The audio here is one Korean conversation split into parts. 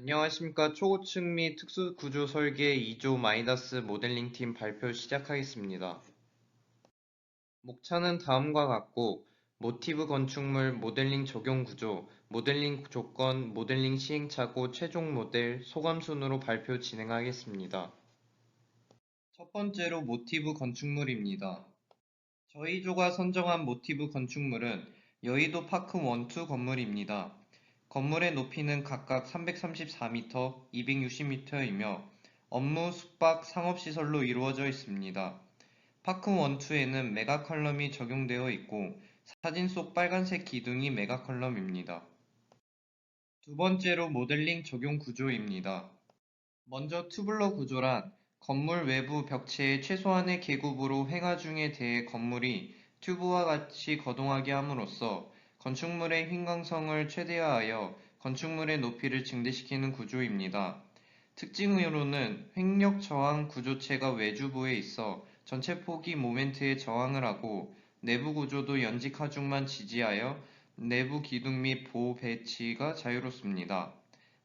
안녕하십니까. 초고층 및 특수구조 설계 2조 마이너스 모델링 팀 발표 시작하겠습니다. 목차는 다음과 같고, 모티브 건축물, 모델링 적용 구조, 모델링 조건, 모델링 시행착오, 최종 모델, 소감 순으로 발표 진행하겠습니다. 첫 번째로 모티브 건축물입니다. 저희 조가 선정한 모티브 건축물은 여의도 파크 1, 2 건물입니다. 건물의 높이는 각각 334m, 260m이며 업무, 숙박, 상업시설로 이루어져 있습니다. 파크 1, 2에는 메가컬럼이 적용되어 있고 사진 속 빨간색 기둥이 메가컬럼입니다. 두 번째로 모델링 적용 구조입니다. 먼저 투블러 구조란 건물 외부 벽체의 최소한의 계급으로 행하 중에 대해 건물이 튜브와 같이 거동하게 함으로써 건축물의 휘광성을 최대화하여 건축물의 높이를 증대시키는 구조입니다. 특징으로는 횡력 저항 구조체가 외주부에 있어 전체 폭이 모멘트에 저항을 하고 내부 구조도 연직 하중만 지지하여 내부 기둥 및 보호 배치가 자유롭습니다.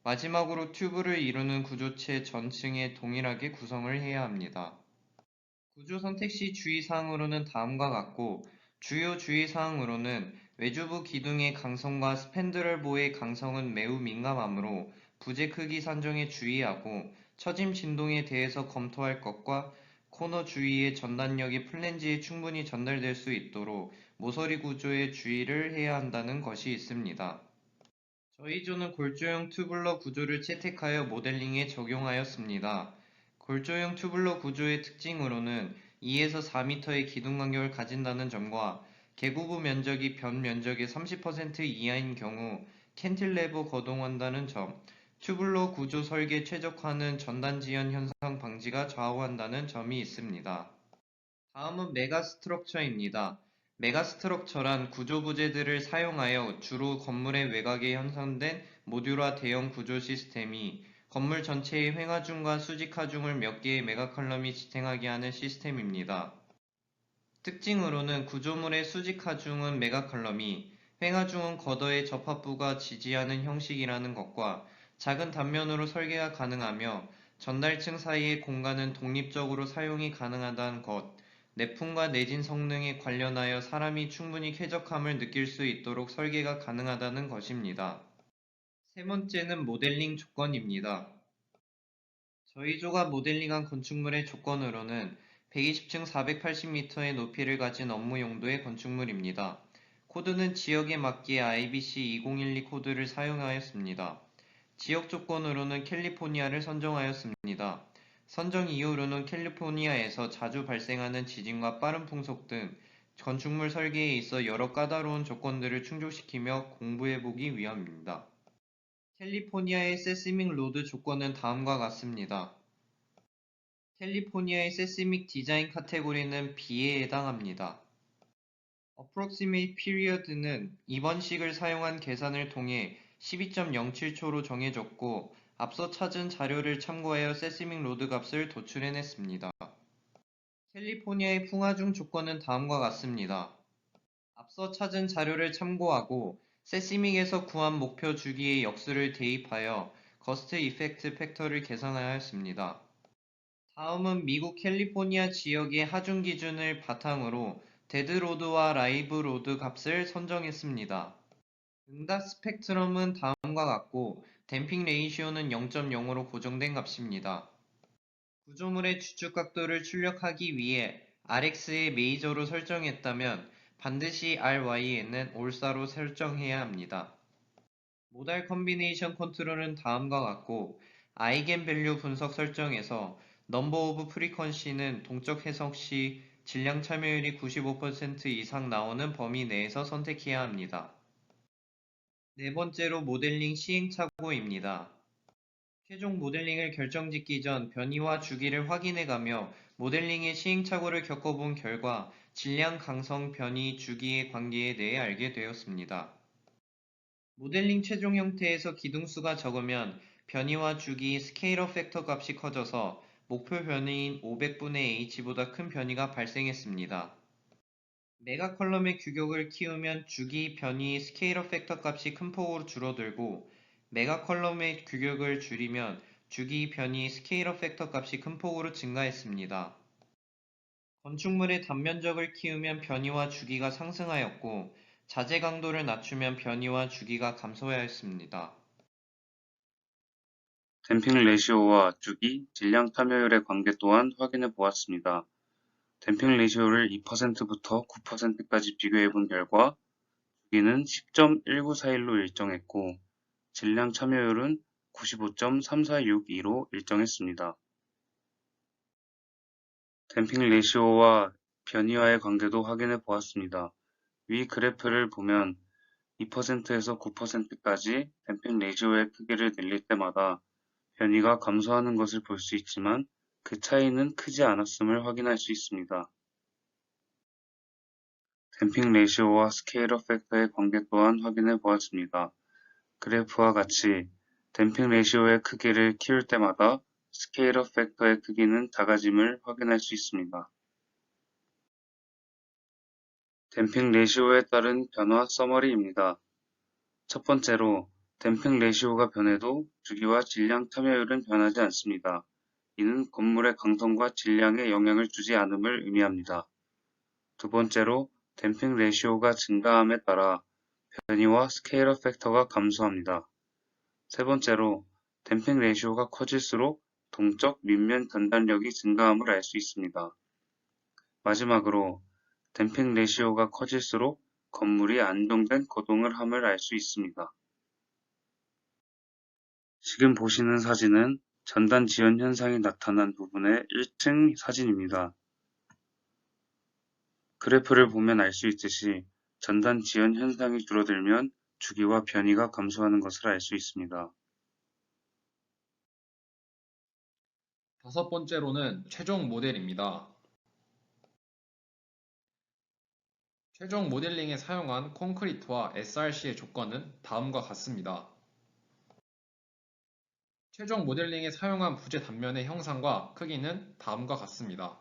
마지막으로 튜브를 이루는 구조체 전층에 동일하게 구성을 해야 합니다. 구조 선택 시 주의사항으로는 다음과 같고, 주요 주의사항으로는 외주부 기둥의 강성과 스팬드럴보의 강성은 매우 민감하므로 부재 크기 산정에 주의하고 처짐 진동에 대해서 검토할 것과 코너 주위의 전단력이 플랜지에 충분히 전달될 수 있도록 모서리 구조에 주의를 해야 한다는 것이 있습니다. 저희 조는 골조형 튜블러 구조를 채택하여 모델링에 적용하였습니다. 골조형 튜블러 구조의 특징으로는 2에서 4m의 기둥 간격을 가진다는 점과 계구부 면적이 변 면적의 30% 이하인 경우 캔틸레버 거동한다는 점, 튜블러 구조 설계 최적화는 전단 지연 현상 방지가 좌우한다는 점이 있습니다. 다음은 메가스트럭처입니다. 메가스트럭처란 구조 부재들을 사용하여 주로 건물의 외곽에 형성된 모듈화 대형 구조 시스템이 건물 전체의 횡하중과 수직하중을 몇 개의 메가컬럼이 지탱하게 하는 시스템입니다. 특징으로는 구조물의 수직하중은 메가컬럼이, 횡하중은 걷어의 접합부가 지지하는 형식이라는 것과 작은 단면으로 설계가 가능하며 전달층 사이의 공간은 독립적으로 사용이 가능하다는 것, 내풍과 내진 성능에 관련하여 사람이 충분히 쾌적함을 느낄 수 있도록 설계가 가능하다는 것입니다. 세 번째는 모델링 조건입니다. 저희 조가 모델링한 건축물의 조건으로는 120층 480m의 높이를 가진 업무 용도의 건축물입니다. 코드는 지역에 맞게 IBC 2012 코드를 사용하였습니다. 지역 조건으로는 캘리포니아를 선정하였습니다. 선정 이유로는 캘리포니아에서 자주 발생하는 지진과 빠른 풍속 등 건축물 설계에 있어 여러 까다로운 조건들을 충족시키며 공부해보기 위함입니다. 캘리포니아의 세스믹 로드 조건은 다음과 같습니다. 캘리포니아의 세스믹 디자인 카테고리는 B에 해당합니다. Approximate period는 이번식을 사용한 계산을 통해 12.07초로 정해졌고 앞서 찾은 자료를 참고하여 세스믹 로드 값을 도출해냈습니다. 캘리포니아의 풍화중 조건은 다음과 같습니다. 앞서 찾은 자료를 참고하고 세스믹에서 구한 목표 주기의 역수를 대입하여 거스트 이펙트 팩터를 계산하였습니다. 다음은 미국 캘리포니아 지역의 하중 기준을 바탕으로 데드로드와 라이브로드 값을 선정했습니다. 응답 스펙트럼은 다음과 같고 댐핑 레이시오는 0.0으로 고정된 값입니다. 구조물의 주축 각도를 출력하기 위해 RX의 메이저로 설정했다면 반드시 RY에는 올사로 설정해야 합니다. 모달 컨비네이션 컨트롤은 다음과 같고 아이겐밸류 분석 설정에서 넘버 오브 프리퀀시는 동적 해석 시 질량 참여율이 95% 이상 나오는 범위 내에서 선택해야 합니다. 네 번째로 모델링 시행착오입니다. 최종 모델링을 결정짓기 전 변이와 주기를 확인해가며 모델링의 시행착오를 겪어본 결과 질량 강성 변이 주기의 관계에 대해 알게 되었습니다. 모델링 최종 형태에서 기둥수가 적으면 변이와 주기 스케일업 팩터 값이 커져서 목표 변이인 500분의 h보다 큰 변이가 발생했습니다. 메가컬럼의 규격을 키우면 주기 변이 스케일업 팩터 값이 큰 폭으로 줄어들고 메가 컬럼의 규격을 줄이면 주기, 변이, 스케일업 팩터 값이 큰 폭으로 증가했습니다. 건축물의 단면적을 키우면 변이와 주기가 상승하였고, 자재 강도를 낮추면 변이와 주기가 감소하였습니다. 댐핑 레시오와 주기, 질량 참여율의 관계 또한 확인해 보았습니다. 댐핑 레시오를 2%부터 9%까지 비교해 본 결과 주기는 10.1941로 일정했고 질량 참여율은 95.3462로 일정했습니다. 댐핑 레시오와 변이와의 관계도 확인해 보았습니다. 위 그래프를 보면 2%에서 9%까지 댐핑 레시오의 크기를 늘릴 때마다 변이가 감소하는 것을 볼 수 있지만 그 차이는 크지 않았음을 확인할 수 있습니다. 댐핑 레시오와 스케일업 팩터의 관계 또한 확인해 보았습니다. 그래프와 같이 댐핑 레시오의 크기를 키울 때마다 스케일업 팩터의 크기는 작아짐을 확인할 수 있습니다. 댐핑 레시오에 따른 변화 서머리입니다. 첫 번째로 댐핑 레시오가 변해도 주기와 질량 참여율은 변하지 않습니다. 이는 건물의 강성과 질량에 영향을 주지 않음을 의미합니다. 두 번째로 댐핑 레시오가 증가함에 따라 변이와 스케일업 팩터가 감소합니다. 세 번째로 댐핑 레시오가 커질수록 동적 밑면 단단력이 증가함을 알 수 있습니다. 마지막으로 댐핑 레시오가 커질수록 건물이 안정된 거동을 함을 알 수 있습니다. 지금 보시는 사진은 전단 지연 현상이 나타난 부분의 1층 사진입니다. 그래프를 보면 알 수 있듯이 전단 지연 현상이 줄어들면 주기와 변이가 감소하는 것을 알 수 있습니다. 다섯 번째로는 최종 모델입니다. 최종 모델링에 사용한 콘크리트와 SRC의 조건은 다음과 같습니다. 최종 모델링에 사용한 부재 단면의 형상과 크기는 다음과 같습니다.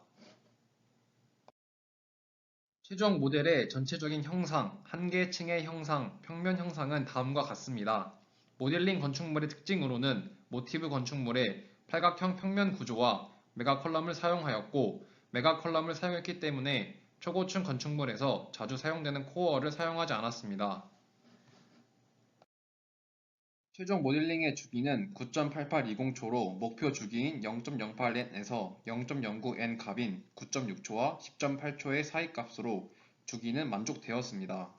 최종 모델의 전체적인 형상, 한계층의 형상, 평면 형상은 다음과 같습니다. 모델링 건축물의 특징으로는 모티브 건축물의 팔각형 평면 구조와 메가 컬럼을 사용하였고, 메가 컬럼을 사용했기 때문에 초고층 건축물에서 자주 사용되는 코어를 사용하지 않았습니다. 최종 모델링의 주기는 9.8820초로 목표 주기인 0.08n에서 0.09n 값인 9.6초와 10.8초의 사이 값으로 주기는 만족되었습니다.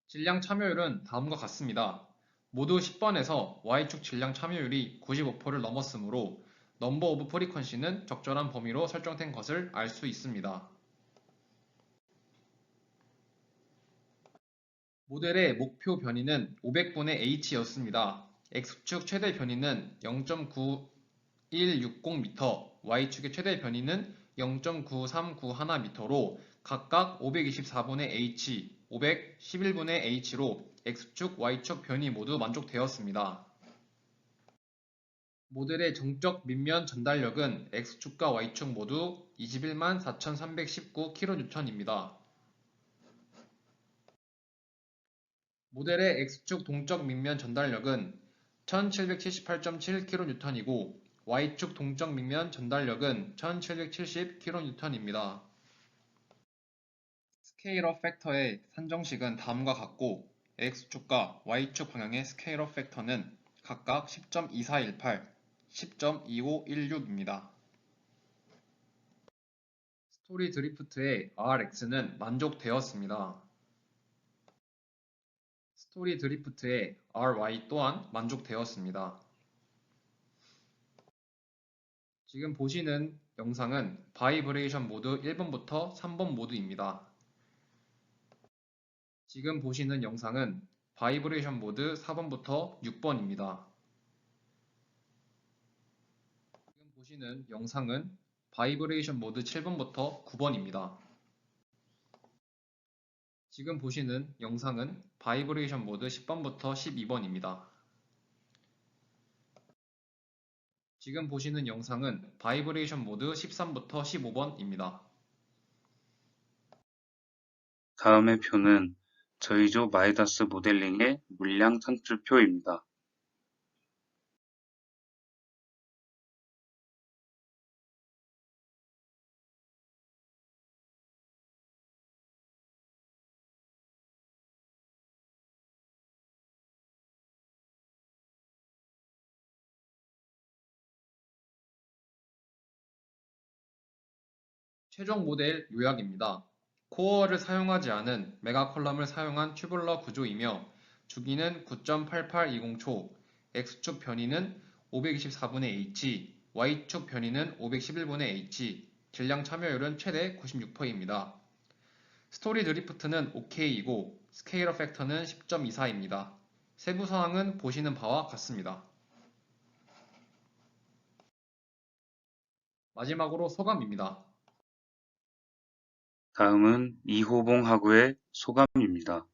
질량 참여율은 다음과 같습니다. 모두 10번에서 Y축 질량 참여율이 95%를 넘었으므로 넘버 오브 프리퀀시는 적절한 범위로 설정된 것을 알 수 있습니다. 모델의 목표 변이는 500분의 h였습니다. x축 최대 변이는 0.9160m, y축의 최대 변이는 0.9391m로 각각 524분의 h, 511분의 h로 x축, y축 변이 모두 만족되었습니다. 모델의 정적 밑면 전달력은 x축과 y축 모두 214,319kN입니다. 모델의 X축 동적 밑면 전달력은 1778.7kN이고 Y축 동적 밑면 전달력은 1770kN입니다. 스케일업 팩터의 산정식은 다음과 같고 X축과 Y축 방향의 스케일업 팩터는 각각 10.2418, 10.2516입니다. 스토리 드리프트의 RX는 만족되었습니다. 스토리 드리프트의 RY 또한 만족되었습니다. 지금 보시는 영상은 바이브레이션 모드 1번부터 3번 모드입니다. 지금 보시는 영상은 바이브레이션 모드 4번부터 6번입니다. 지금 보시는 영상은 바이브레이션 모드 7번부터 9번입니다. 지금 보시는 영상은 바이브레이션 모드 10번부터 12번입니다. 지금 보시는 영상은 바이브레이션 모드 13부터 15번입니다. 다음의 표는 저희조 마이다스 모델링의 물량 산출표입니다. 최종 모델 요약입니다. 코어를 사용하지 않은 메가 컬럼을 사용한 튜블러 구조이며 주기는 9.8820초, X축 변이는 524분의 H, Y축 변이는 511분의 H, 질량 참여율은 최대 96%입니다. 스토리 드리프트는 OK이고 스케일업 팩터는 10.24입니다. 세부 사항은 보시는 바와 같습니다. 마지막으로 소감입니다. 다음은 이호봉 하구의 소감입니다.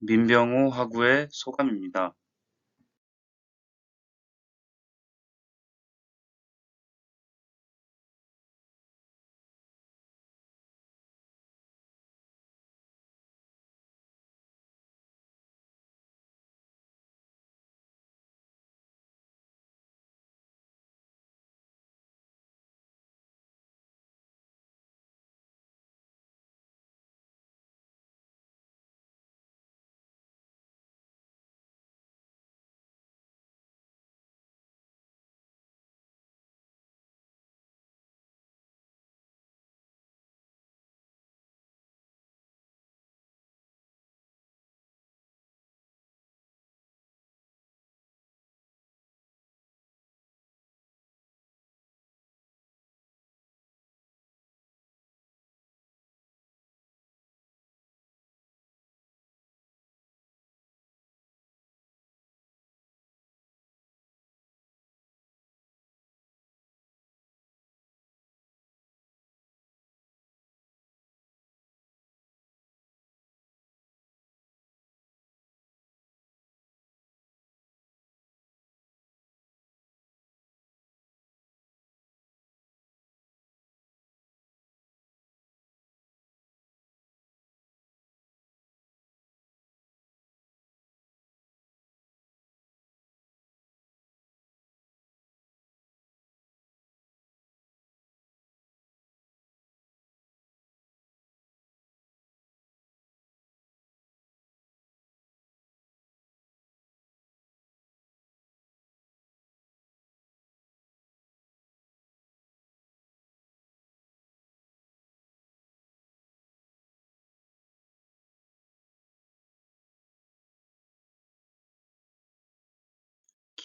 민병호 하구의 소감입니다.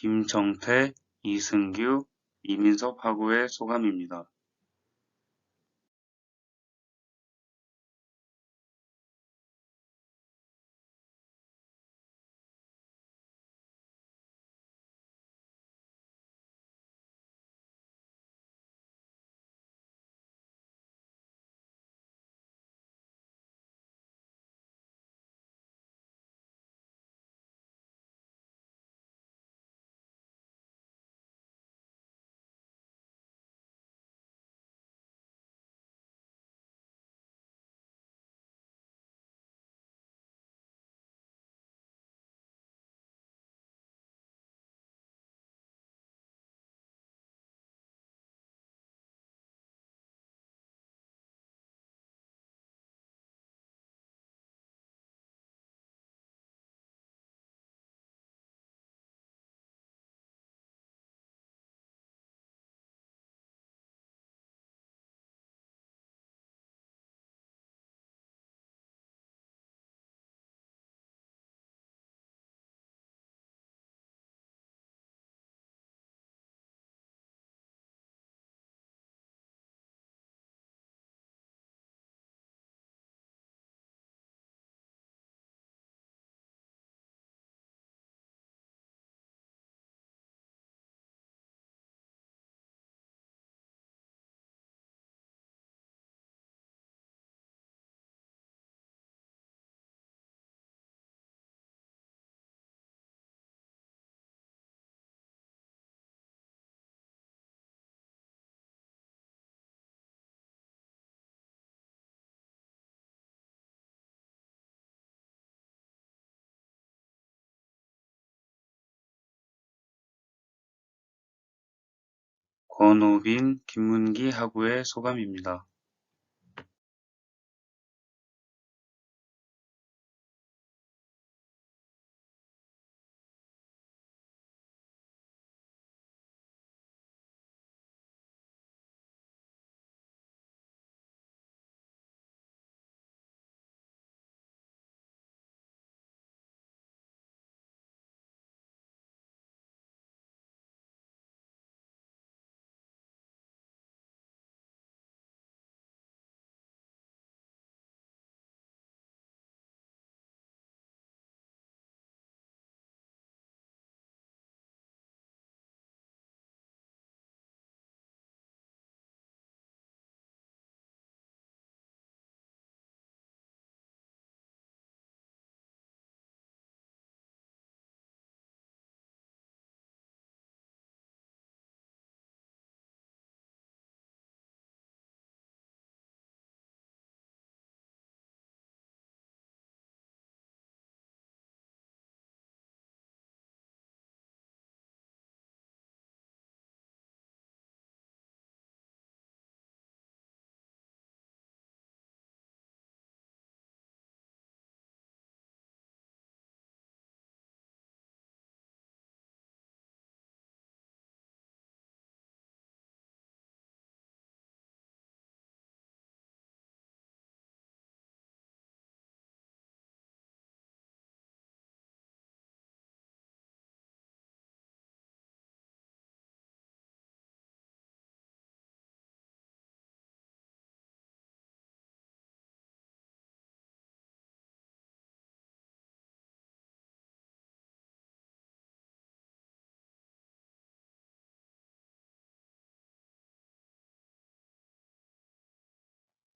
김정태, 이승규, 이민섭 하고의 소감입니다. 권오빈, 김문기 하고의 소감입니다.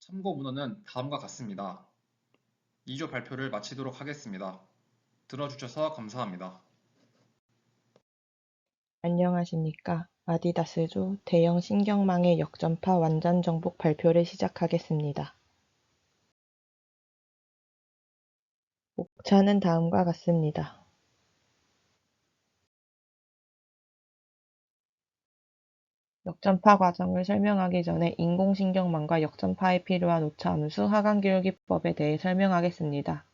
참고 문헌은 다음과 같습니다. 2조 발표를 마치도록 하겠습니다. 들어주셔서 감사합니다. 안녕하십니까. 아디다스조 대형 신경망의 역전파 완전 정복 발표를 시작하겠습니다. 목차는 다음과 같습니다. 역전파 과정을 설명하기 전에 인공신경망과 역전파에 필요한 오차 함수 하강기울기법에 대해 설명하겠습니다.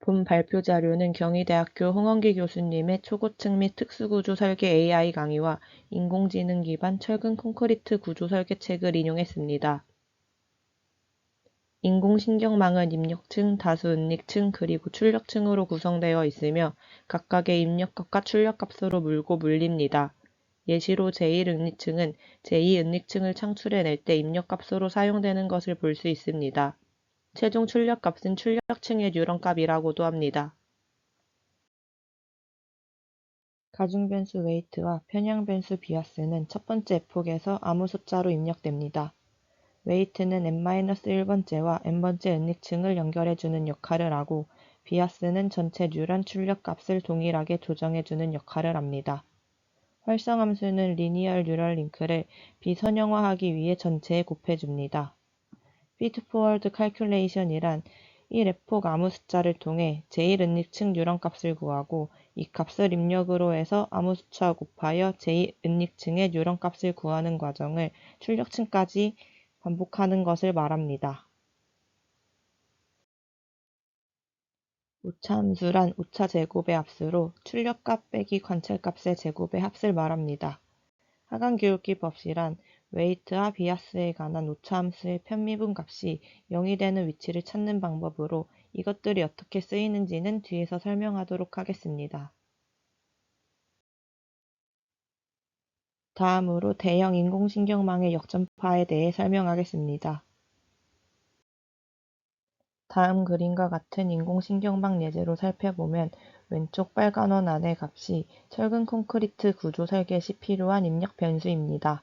본 발표 자료는 경희대학교 홍원기 교수님의 초고층 및 특수구조 설계 AI 강의와 인공지능 기반 철근 콘크리트 구조 설계 책을 인용했습니다. 인공신경망은 입력층, 다수은닉층, 그리고 출력층으로 구성되어 있으며 각각의 입력값과 출력값으로 물고 물립니다. 예시로 제1은닉층은 제2은닉층을 창출해낼 때 입력값으로 사용되는 것을 볼 수 있습니다. 최종 출력값은 출력층의 뉴런값이라고도 합니다. 가중변수 웨이트와 편향변수 비아스는 첫 번째 에폭에서 아무 숫자로 입력됩니다. 웨이트는 n-1번째와 n번째 은닉층을 연결해주는 역할을 하고 비아스는 전체 뉴런 출력값을 동일하게 조정해주는 역할을 합니다. 활성함수는 리니얼 뉴럴 링크를 비선형화하기 위해 전체에 곱해줍니다. 피드포워드 칼큘레이션이란 1에폭 아무 숫자를 통해 제1은닉층 뉴런값을 구하고 이 값을 입력으로 해서 아무 숫자 곱하여 제2은닉층의 뉴런값을 구하는 과정을 출력층까지 반복하는 것을 말합니다. 오차함수란 오차 제곱의 합수로 출력값 빼기 관찰값의 제곱의 합을 말합니다. 하강기울기 법칙이란 웨이트와 비아스에 관한 오차함수의 편미분 값이 0이 되는 위치를 찾는 방법으로 이것들이 어떻게 쓰이는지는 뒤에서 설명하도록 하겠습니다. 다음으로 대형 인공신경망의 역전파에 대해 설명하겠습니다. 다음 그림과 같은 인공신경망 예제로 살펴보면 왼쪽 빨간 원 안의 값이 철근 콘크리트 구조 설계 시 필요한 입력 변수입니다.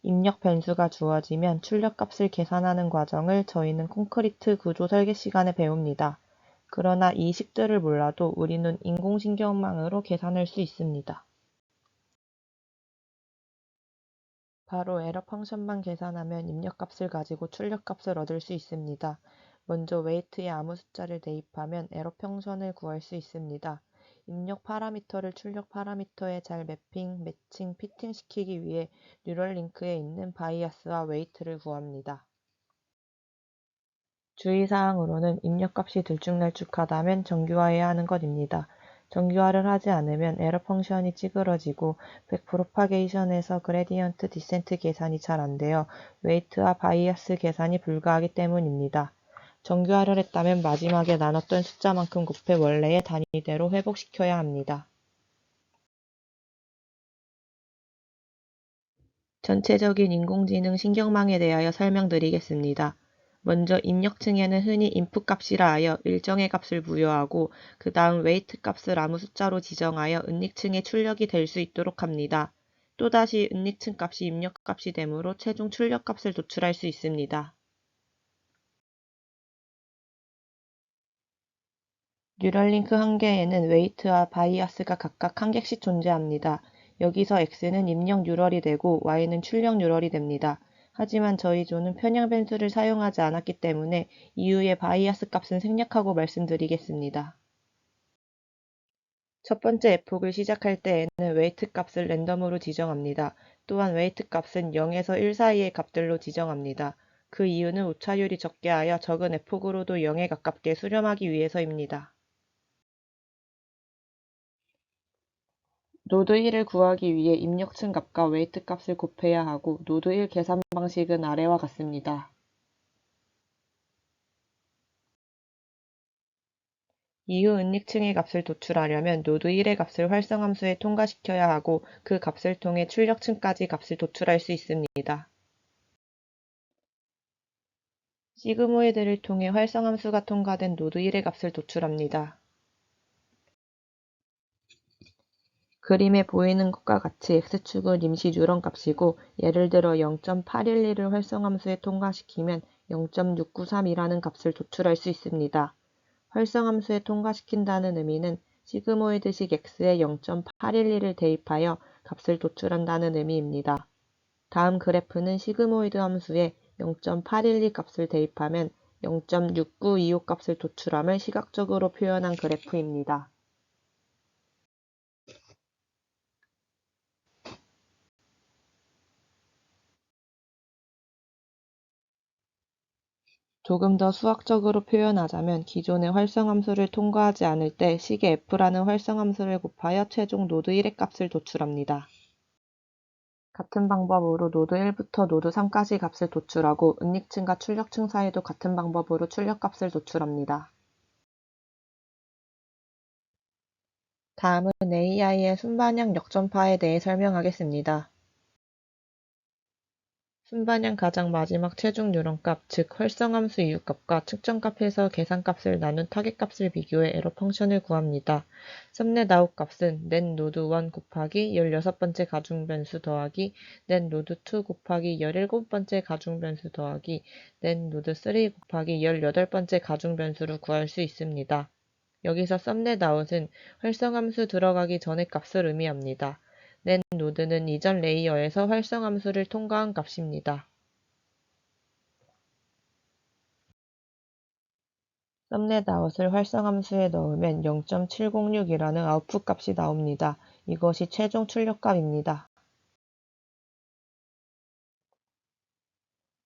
입력 변수가 주어지면 출력값을 계산하는 과정을 저희는 콘크리트 구조 설계 시간에 배웁니다. 그러나 이 식들을 몰라도 우리는 인공신경망으로 계산할 수 있습니다. 바로 에러 펑션만 계산하면 입력값을 가지고 출력값을 얻을 수 있습니다. 먼저 웨이트에 아무 숫자를 대입하면 에러 펑션을 구할 수 있습니다. 입력 파라미터를 출력 파라미터에 잘 매핑, 매칭, 피팅시키기 위해 뉴럴링크에 있는 바이아스와 웨이트를 구합니다. 주의사항으로는 입력값이 들쭉날쭉하다면 정규화해야 하는 것입니다. 정규화를 하지 않으면 에러 펑션이 찌그러지고 백프로파게이션에서 그레디언트 디센트 계산이 잘 안되어 웨이트와 바이아스 계산이 불가하기 때문입니다. 정규화를 했다면 마지막에 나눴던 숫자만큼 곱해 원래의 단위대로 회복시켜야 합니다. 전체적인 인공지능 신경망에 대하여 설명드리겠습니다. 먼저 입력층에는 흔히 인풋값이라 하여 일정의 값을 부여하고 그 다음 웨이트 값을 아무 숫자로 지정하여 은닉층에 출력이 될 수 있도록 합니다. 또다시 은닉층 값이 입력값이 되므로 최종 출력값을 도출할 수 있습니다. 뉴럴링크 한 개에는 웨이트와 바이아스가 각각 한 개씩 존재합니다. 여기서 x는 입력 뉴럴이 되고 y는 출력 뉴럴이 됩니다. 하지만 저희 조는 편향 변수를 사용하지 않았기 때문에 이후에 바이아스 값은 생략하고 말씀드리겠습니다. 첫 번째 에폭을 시작할 때에는 웨이트 값을 랜덤으로 지정합니다. 또한 웨이트 값은 0에서 1 사이의 값들로 지정합니다. 그 이유는 오차율이 적게 하여 적은 에폭으로도 0에 가깝게 수렴하기 위해서입니다. 노드 1을 구하기 위해 입력층 값과 웨이트 값을 곱해야 하고 노드 1 계산 방식은 아래와 같습니다. 이후 은닉층의 값을 도출하려면 노드 1의 값을 활성함수에 통과시켜야 하고 그 값을 통해 출력층까지 값을 도출할 수 있습니다. 시그모이드를 통해 활성함수가 통과된 노드 1의 값을 도출합니다. 그림에 보이는 것과 같이 x축은 임시 뉴런 값이고 예를 들어 0.811을 활성함수에 통과시키면 0.693이라는 값을 도출할 수 있습니다. 활성함수에 통과시킨다는 의미는 시그모이드식 x에 0.811을 대입하여 값을 도출한다는 의미입니다. 다음 그래프는 시그모이드 함수에 0.812 값을 대입하면 0.6925 값을 도출함을 시각적으로 표현한 그래프입니다. 조금 더 수학적으로 표현하자면 기존의 활성함수를 통과하지 않을 때 식의 f라는 활성함수를 곱하여 최종 노드 1의 값을 도출합니다. 같은 방법으로 노드 1부터 노드 3까지 값을 도출하고 은닉층과 출력층 사이도 같은 방법으로 출력값을 도출합니다. 다음은 AI의 순반향 역전파에 대해 설명하겠습니다. 순반향 가장 마지막 최종 요런값, 즉 활성함수 이유값과 측정값에서 계산값을 나눈 타겟값을 비교해 에러 펑션을 구합니다. 썸넷 아웃 값은 넷 노드 1 곱하기 16번째 가중변수 더하기 넷 노드 2 곱하기 17번째 가중변수 더하기 넷 노드 3 곱하기 18번째 가중변수로 구할 수 있습니다. 여기서 썸넷 아웃은 활성함수 들어가기 전의 값을 의미합니다. 넷 노드는 이전 레이어에서 활성함수를 통과한 값입니다. 썸넷 아웃을 활성함수에 넣으면 0.706이라는 아웃풋 값이 나옵니다. 이것이 최종 출력값입니다.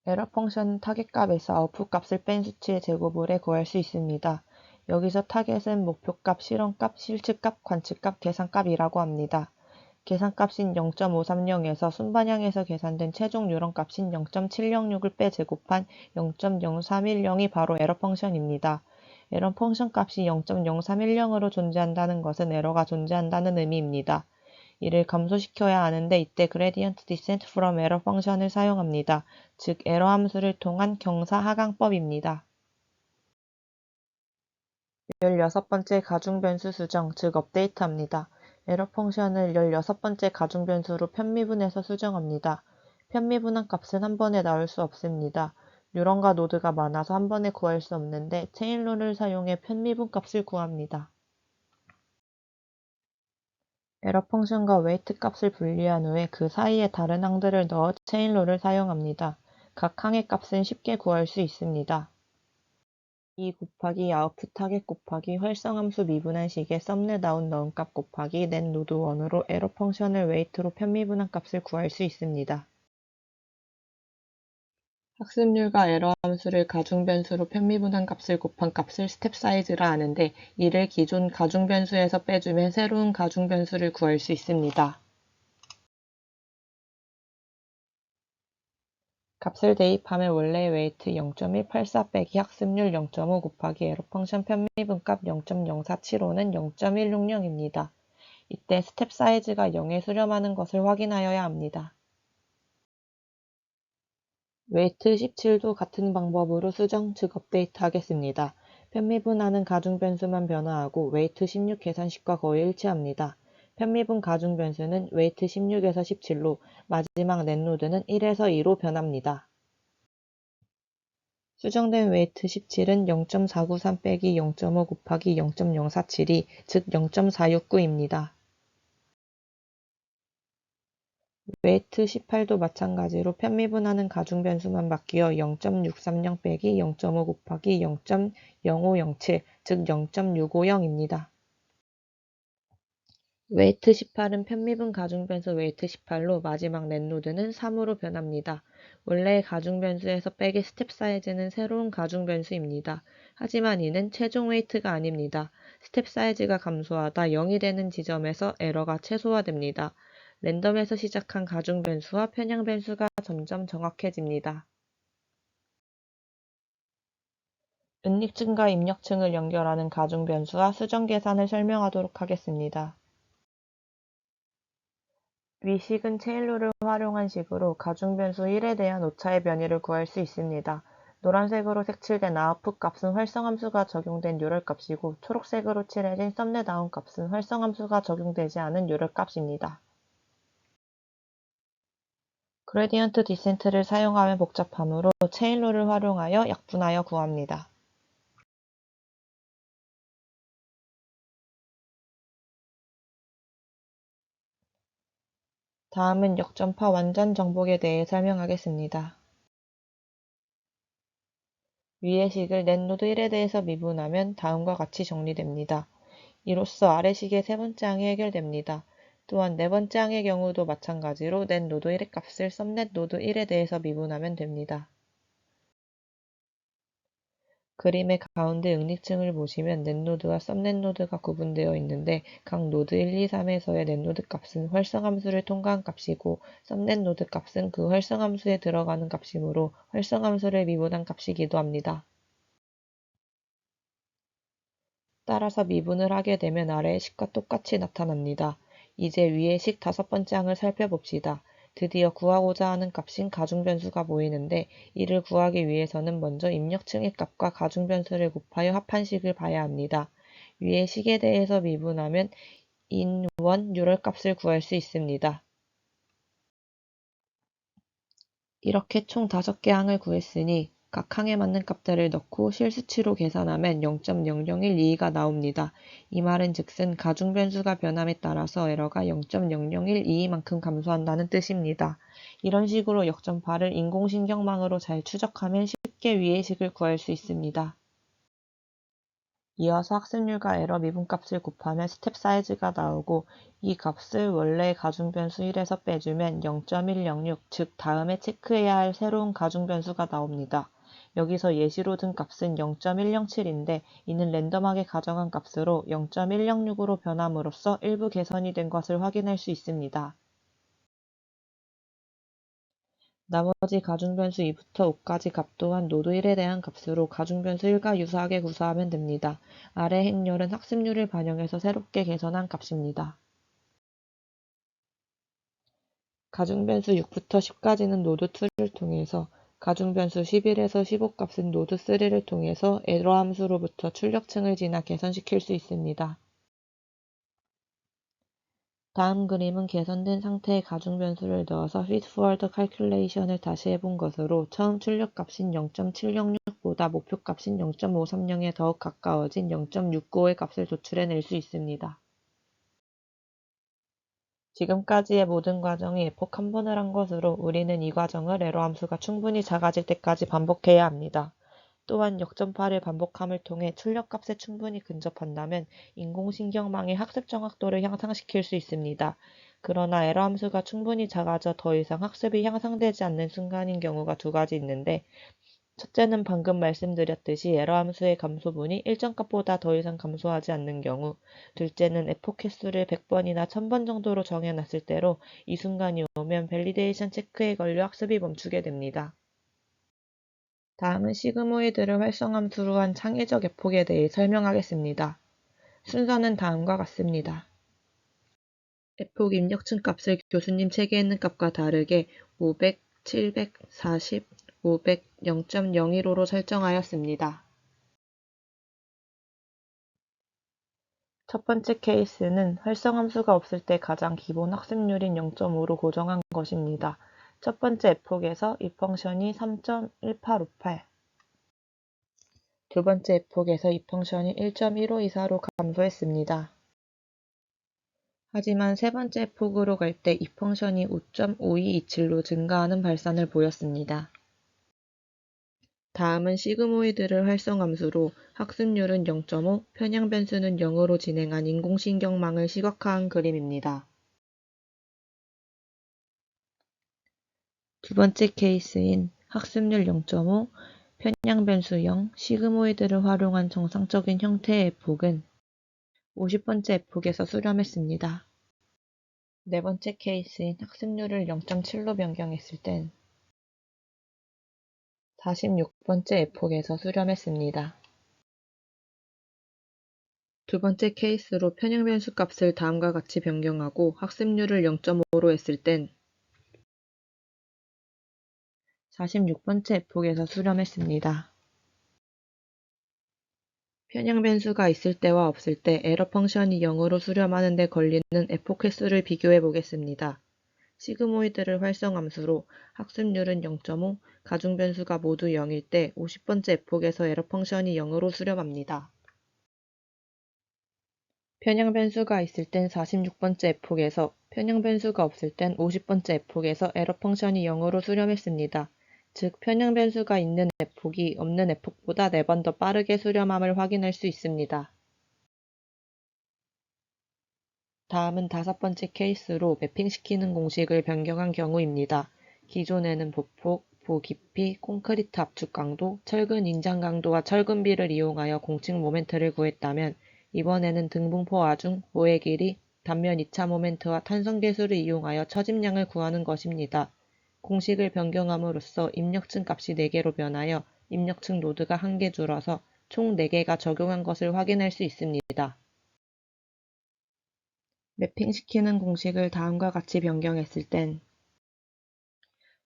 에러 펑션은 타겟값에서 아웃풋 값을 뺀 수치의 제곱을 해 구할 수 있습니다. 여기서 타겟은 목표값, 실험값, 실측값, 관측값, 계산값이라고 합니다. 계산값인 0.530에서 순반향에서 계산된 최종 요런값인 0.706을 빼 제곱한 0.0310이 바로 에러 펑션입니다. 에러 펑션 값이 0.0310으로 존재한다는 것은 에러가 존재한다는 의미입니다. 이를 감소시켜야 하는데 이때 gradient descent from error 펑션을 사용합니다. 즉 에러 함수를 통한 경사 하강법입니다. 16번째 가중변수 수정, 즉 업데이트합니다. 에러 펑션을 16번째 가중변수로 편미분해서 수정합니다. 편미분한 값은 한 번에 나올 수 없습니다. 뉴런과 노드가 많아서 한 번에 구할 수 없는데 체인룰을 사용해 편미분 값을 구합니다. 에러 펑션과 웨이트 값을 분리한 후에 그 사이에 다른 항들을 넣어 체인룰을 사용합니다. 각 항의 값은 쉽게 구할 수 있습니다. 2 곱하기 아웃풋 타겟 곱하기 활성함수 미분한 식의 썸넷 아웃 넣은 값 곱하기 넷 노드 1으로 에러 펑션을 웨이트로 편미분한 값을 구할 수 있습니다. 학습률과 에러 함수를 가중변수로 편미분한 값을 곱한 값을 스텝 사이즈라 하는데 이를 기존 가중변수에서 빼주면 새로운 가중변수를 구할 수 있습니다. 값을 대입하면 원래의 웨이트 0.184 빼기 학습률 0.5 곱하기 에러 펑션 편미분값 0.0475는 0.160입니다. 이때 스텝 사이즈가 0에 수렴하는 것을 확인하여야 합니다. 웨이트 17도 같은 방법으로 수정, 즉 업데이트 하겠습니다. 편미분하는 가중변수만 변화하고 웨이트 16 계산식과 거의 일치합니다. 편미분 가중변수는 웨이트 16에서 17로 마지막 넷노드는 1에서 2로 변합니다. 수정된 웨이트 17은 0.493 빼기 0.5 곱하기 0.047이 즉 0.469입니다. 웨이트 18도 마찬가지로 편미분하는 가중변수만 바뀌어 0.630 빼기 0.5 곱하기 0.0507, 즉 0.650입니다. 웨이트 18은 편미분 가중변수 웨이트 18로 마지막 넷노드는 3으로 변합니다. 원래의 가중변수에서 빼기 스텝 사이즈는 새로운 가중변수입니다. 하지만 이는 최종 웨이트가 아닙니다. 스텝 사이즈가 감소하다 0이 되는 지점에서 에러가 최소화됩니다. 랜덤에서 시작한 가중변수와 편향변수가 점점 정확해집니다. 은닉층과 입력층을 연결하는 가중변수와 수정 계산을 설명하도록 하겠습니다. 위식은 체인룰을 활용한 식으로 가중변수 1에 대한 오차의 변이를 구할 수 있습니다. 노란색으로 색칠된 아웃풋 값은 활성함수가 적용된 요럴 값이고 초록색으로 칠해진 썸넷 아웃 값은 활성함수가 적용되지 않은 요럴 값입니다. 그레디언트 디센트를 사용하면 복잡하므로 체인룰을 활용하여 약분하여 구합니다. 다음은 역전파 완전 정복에 대해 설명하겠습니다. 위의 식을 넷노드 1에 대해서 미분하면 다음과 같이 정리됩니다. 이로써 아래 식의 세 번째 항이 해결됩니다. 또한 네 번째 항의 경우도 마찬가지로 넷노드 1의 값을 썸넷 노드 1에 대해서 미분하면 됩니다. 그림의 가운데 응lik층을 보시면 넷노드와 썸넷노드가 구분되어 있는데 각 노드 1, 2, 3에서의 넷노드 값은 활성함수를 통과한 값이고 썸넷노드 값은 그 활성함수에 들어가는 값이므로 활성함수를 미분한 값이기도 합니다. 따라서 미분을 하게 되면 아래의 식과 똑같이 나타납니다. 이제 위의 식 5번째 항을 살펴봅시다. 드디어 구하고자 하는 값인 가중변수가 보이는데 이를 구하기 위해서는 먼저 입력층의 값과 가중변수를 곱하여 합한 식을 봐야 합니다. 위의 식에 대해서 미분하면 인, 원, 유럴 값을 구할 수 있습니다. 이렇게 총 5개 항을 구했으니 각 항에 맞는 값들을 넣고 실수치로 계산하면 0.0012가 나옵니다. 이 말은 즉슨 가중변수가 변함에 따라서 에러가 0.0012만큼 감소한다는 뜻입니다. 이런 식으로 역전파를 인공신경망으로 잘 추적하면 쉽게 위의 식을 구할 수 있습니다. 이어서 학습률과 에러 미분값을 곱하면 스텝 사이즈가 나오고 이 값을 원래의 가중변수 1에서 빼주면 0.106, 즉 다음에 체크해야 할 새로운 가중변수가 나옵니다. 여기서 예시로 든 값은 0.107인데 이는 랜덤하게 가정한 값으로 0.106으로 변함으로써 일부 개선이 된 것을 확인할 수 있습니다. 나머지 가중변수 2부터 5까지 값 또한 노드 1에 대한 값으로 가중변수 1과 유사하게 구사하면 됩니다. 아래 행렬은 학습률을 반영해서 새롭게 개선한 값입니다. 가중변수 6부터 10까지는 노드 2를 통해서, 가중변수 11에서 15 값은 노드 3를 통해서 에러 함수로부터 출력층을 지나 개선시킬 수 있습니다. 다음 그림은 개선된 상태의 가중변수를 넣어서 feedforward calculation을 다시 해본 것으로 처음 출력값인 0.706보다 목표값인 0.530에 더욱 가까워진 0.695의 값을 도출해낼 수 있습니다. 지금까지의 모든 과정이 에폭 한 번을 한 것으로 우리는 이 과정을 에러 함수가 충분히 작아질 때까지 반복해야 합니다. 또한 역전파를 반복함을 통해 출력값에 충분히 근접한다면 인공신경망의 학습 정확도를 향상시킬 수 있습니다. 그러나 에러 함수가 충분히 작아져 더 이상 학습이 향상되지 않는 순간인 경우가 2가지 있는데, 첫째는 방금 말씀드렸듯이 에러 함수의 감소분이 일정 값보다 더 이상 감소하지 않는 경우, 둘째는 에폭 횟수를 100번이나 1000번 정도로 정해놨을 때로 이 순간이 오면 밸리데이션 체크에 걸려 학습이 멈추게 됩니다. 다음은 시그모이드를 활성함수로 한 창의적 에폭에 대해 설명하겠습니다. 순서는 다음과 같습니다. 에폭 입력층 값을 교수님 책에 있는 값과 다르게 500, 700, 40, 500, 0.015로 설정하였습니다. 첫 번째 케이스는 활성함수가 없을 때 가장 기본 학습률인 0.5로 고정한 것입니다. 첫 번째 에폭에서 이 펑션이 3.1858, 두 번째 에폭에서 이 펑션이 1.1524로 감소했습니다. 하지만 세 번째 에폭으로 갈 때 이 펑션이 5.5227로 증가하는 발산을 보였습니다. 다음은 시그모이드를 활성함수로 학습률은 0.5, 편향 변수는 0으로 진행한 인공신경망을 시각화한 그림입니다. 두 번째 케이스인 학습률 0.5, 편향 변수 0, 시그모이드를 활용한 정상적인 형태의 에폭은 50번째 에폭에서 수렴했습니다. 네 번째 케이스인 학습률을 0.7로 변경했을 땐 46번째 에폭에서 수렴했습니다. 두 번째 케이스로 편향 변수 값을 다음과 같이 변경하고 학습률을 0.5로 했을 땐 46번째 에폭에서 수렴했습니다. 편향 변수가 있을 때와 없을 때 에러 펑션이 0으로 수렴하는 데 걸리는 에폭 횟수를 비교해 보겠습니다. 시그모이드를 활성함수로 학습률은 0.5, 가중 변수가 모두 0일 때 50번째 에폭에서 에러 펑션이 0으로 수렴합니다. 편향 변수가 있을 땐 46번째 에폭에서, 편향 변수가 없을 땐 50번째 에폭에서 에러 펑션이 0으로 수렴했습니다. 즉, 편향 변수가 있는 에폭이 없는 에폭보다 4번 더 빠르게 수렴함을 확인할 수 있습니다. 다음은 5번째 케이스로 매핑시키는 공식을 변경한 경우입니다. 기존에는 보폭, 보 깊이, 콘크리트 압축 강도, 철근 인장 강도와 철근비를 이용하여 공측 모멘트를 구했다면 이번에는 등분포 하중, 보의 길이, 단면 2차 모멘트와 탄성 계수를 이용하여 처짐량을 구하는 것입니다. 공식을 변경함으로써 입력층 값이 4개로 변하여 입력층 노드가 1개 줄어서 총 4개가 적용한 것을 확인할 수 있습니다. 매핑시키는 공식을 다음과 같이 변경했을 땐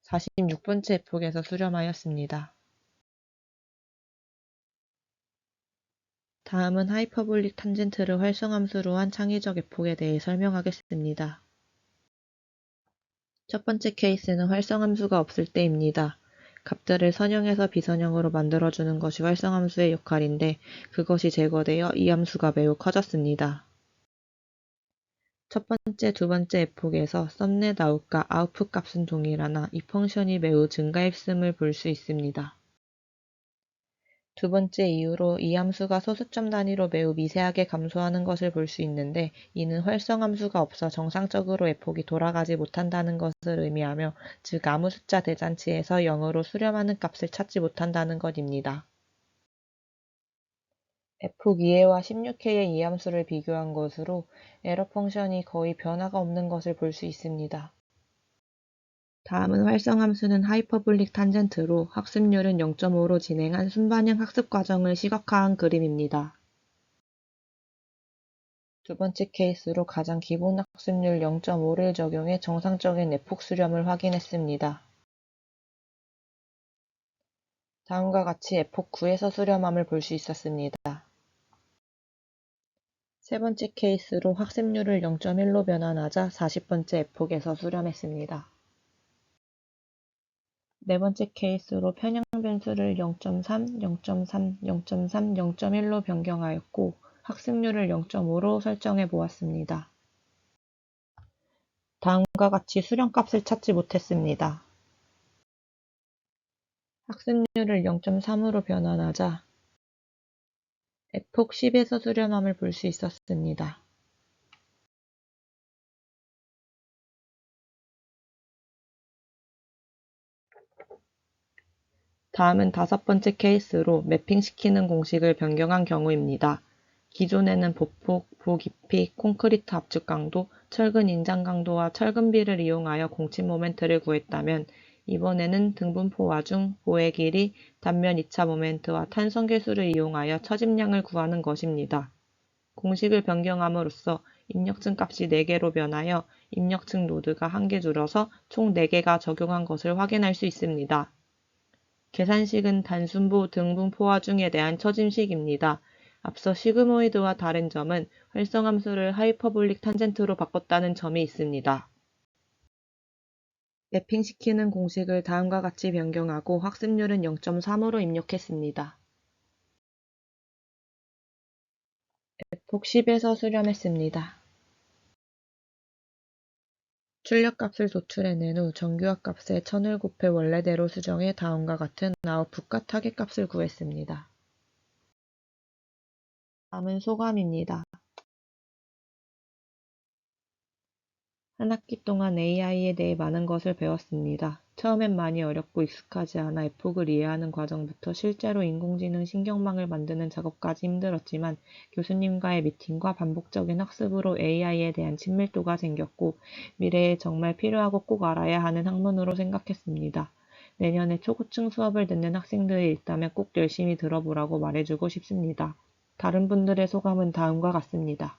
46번째 에폭에서 수렴하였습니다. 다음은 하이퍼볼릭 탄젠트를 활성함수로 한 창의적 에폭에 대해 설명하겠습니다. 첫 번째 케이스는 활성함수가 없을 때입니다. 값들을 선형에서 비선형으로 만들어주는 것이 활성함수의 역할인데 그것이 제거되어 이 함수가 매우 커졌습니다. 첫 번째, 두 번째 에폭에서 썸넷 아웃과 아웃풋 값은 동일하나 이 펑션이 매우 증가했음을 볼 수 있습니다. 두 번째 이유로 이 함수가 소수점 단위로 매우 미세하게 감소하는 것을 볼 수 있는데 이는 활성함수가 없어 정상적으로 에폭이 돌아가지 못한다는 것을 의미하며 즉 아무 숫자 대잔치에서 0으로 수렴하는 값을 찾지 못한다는 것입니다. 에폭 2회와 16회의 이 함수를 비교한 것으로 에러 펑션이 거의 변화가 없는 것을 볼 수 있습니다. 다음은 활성함수는 하이퍼볼릭 탄젠트로 학습률은 0.5로 진행한 순반영 학습 과정을 시각화한 그림입니다. 두 번째 케이스로 가장 기본 학습률 0.5를 적용해 정상적인 에폭 수렴을 확인했습니다. 다음과 같이 에폭 9에서 수렴함을 볼 수 있었습니다. 세 번째 케이스로 학습률을 0.1로 변환하자 40번째 에폭에서 수렴했습니다. 네 번째 케이스로 편향 변수를 0.3, 0.3, 0.3, 0.1로 변경하였고 학습률을 0.5로 설정해 보았습니다. 다음과 같이 수렴값을 찾지 못했습니다. 학습률을 0.3으로 변환하자 에폭 10에서 수렴함을 볼 수 있었습니다. 다음은 다섯 번째 케이스로 매핑시키는 공식을 변경한 경우입니다. 기존에는 보폭, 보깊이, 콘크리트 압축 강도, 철근 인장 강도와 철근비를 이용하여 공측 모멘트를 구했다면 이번에는 등분포 하중, 보의 길이, 단면 2차 모멘트와 탄성 계수를 이용하여 처짐량을 구하는 것입니다. 공식을 변경함으로써 입력층 값이 4개로 변하여 입력층 노드가 1개 줄어서 총 4개가 적용한 것을 확인할 수 있습니다. 계산식은 단순보 등분포 하중에 대한 처짐식입니다. 앞서 시그모이드와 다른 점은 활성함수를 하이퍼볼릭 탄젠트로 바꿨다는 점이 있습니다. 매핑시키는 공식을 다음과 같이 변경하고 학습률은 0.3으로 입력했습니다. 에폭 10에서 수렴했습니다. 출력값을 도출해낸 후 정규화 값에 1000을 곱해 원래대로 수정해 다음과 같은 아웃풋과 타겟값을 구했습니다. 다음은 소감입니다. 한 학기 동안 AI에 대해 많은 것을 배웠습니다. 처음엔 많이 어렵고 익숙하지 않아 에폭을 이해하는 과정부터 실제로 인공지능 신경망을 만드는 작업까지 힘들었지만 교수님과의 미팅과 반복적인 학습으로 AI에 대한 친밀도가 생겼고 미래에 정말 필요하고 꼭 알아야 하는 학문으로 생각했습니다. 내년에 초고층 수업을 듣는 학생들이 있다면 꼭 열심히 들어보라고 말해주고 싶습니다. 다른 분들의 소감은 다음과 같습니다.